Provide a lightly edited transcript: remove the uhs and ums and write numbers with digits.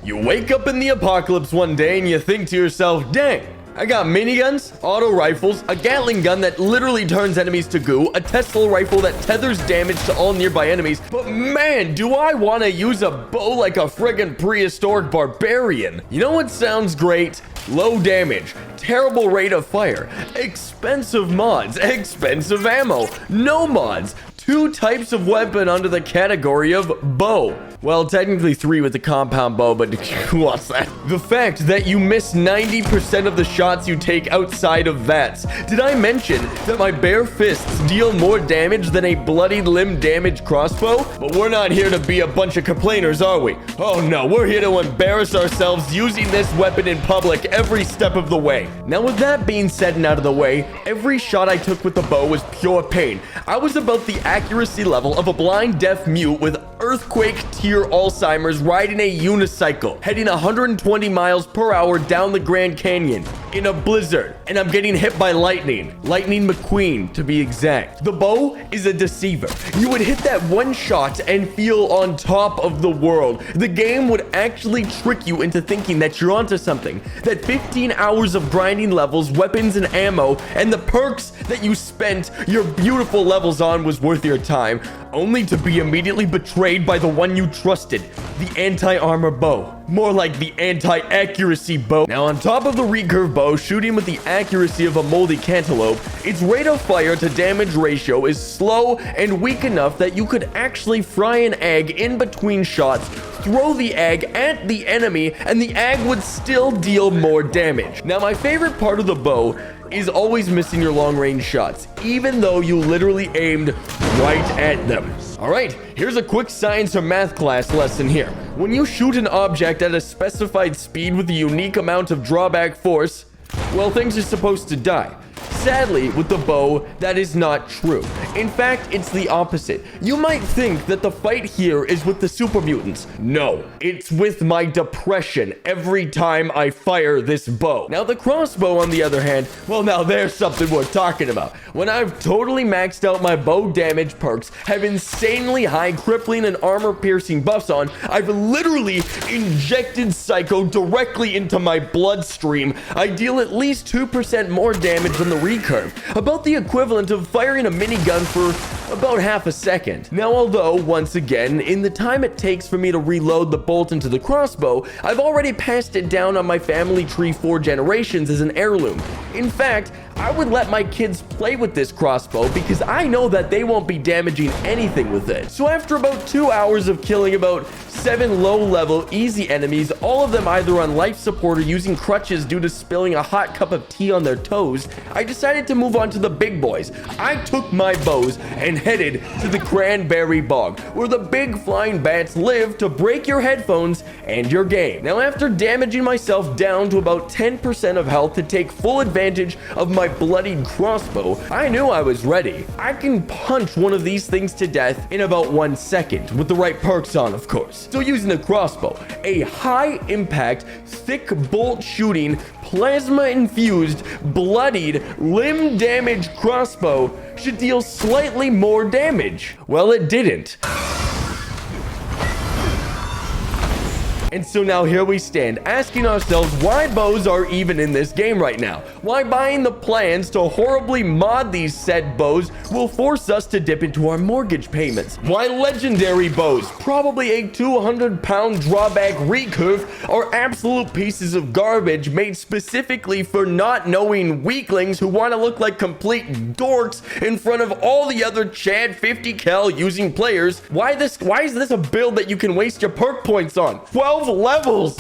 You wake up in the apocalypse one day and you think to yourself, dang, I got miniguns, auto rifles, a Gatling gun that literally turns enemies to goo, a Tesla rifle that tethers damage to all nearby enemies, but man, do I want to use a bow like a friggin' prehistoric barbarian. You know what sounds great? Low damage, terrible rate of fire, expensive mods, expensive ammo, no mods, 2 types of weapon under the category of bow. Well, technically 3 with the compound bow, but what's that? The fact that you miss 90% of the shots you take outside of VATS. Did I mention that my bare fists deal more damage than a bloodied limb damage crossbow? But we're not here to be a bunch of complainers, are we? Oh no, we're here to embarrass ourselves using this weapon in public every step of the way. Now with that being said and out of the way, every shot I took with the bow was pure pain. I was about the accuracy level of a blind deaf mute with earthquake tier Alzheimer's riding a unicycle, heading 120 miles per hour down the Grand Canyon in a blizzard, and I'm getting hit by Lightning McQueen to be exact. The bow is a deceiver. You would hit that one shot and feel on top of the world. The game would actually trick you into thinking that you're onto something, that 15 hours of grinding levels, weapons, and ammo, and the perks that you spent your beautiful levels on was worth your time, only to be immediately betrayed by the one you trusted, the anti-armor bow. More like the anti-accuracy bow. Now, on top of the recurve bow, shooting with the accuracy of a moldy cantaloupe, its rate of fire to damage ratio is slow and weak enough that you could actually fry an egg in between shots, throw the egg at the enemy, and the egg would still deal more damage. Now, my favorite part of the bow is always missing your long-range shots, even though you literally aimed right at them. All right, here's a quick science or math class lesson here. When you shoot an object at a specified speed with a unique amount of drawback force, well, things are supposed to die. Sadly, with the bow, that is not true. In fact, it's the opposite. You might think that the fight here is with the super mutants. No, it's with my depression every time I fire this bow. Now, the crossbow, on the other hand, well, now there's something we're talking about. When I've totally maxed out my bow damage perks, have insanely high crippling and armor-piercing buffs on, I've literally injected Psycho directly into my bloodstream. I deal at least 2% more damage than the recurve, about the equivalent of firing a minigun for about half a second. Now, although, once again, in the time it takes for me to reload the bolt into the crossbow, I've already passed it down on my family tree 4 generations as an heirloom. In fact, I would let my kids play with this crossbow because I know that they won't be damaging anything with it. So after about 2 hours of killing about 7 low-level easy enemies, all of them either on life support or using crutches due to spilling a hot cup of tea on their toes, I decided to move on to the big boys. I took my bows and headed to the Cranberry Bog, where the big flying bats live to break your headphones and your game. Now, after damaging myself down to about 10% of health to take full advantage of my bloodied crossbow, I knew I was ready. I can punch one of these things to death in about 1 second, with the right perks on, of course. So using a crossbow, a high-impact, thick bolt-shooting, plasma-infused, bloodied, limb-damaged crossbow should deal slightly more damage. Well, it didn't. And so now here we stand, asking ourselves why bows are even in this game right now. Why buying the plans to horribly mod these said bows will force us to dip into our mortgage payments. Why legendary bows, probably a 200-pound drawback recurve, are absolute pieces of garbage made specifically for not knowing weaklings who want to look like complete dorks in front of all the other Chad 50 cal using players. Why is this a build that you can waste your perk points on? 12 levels.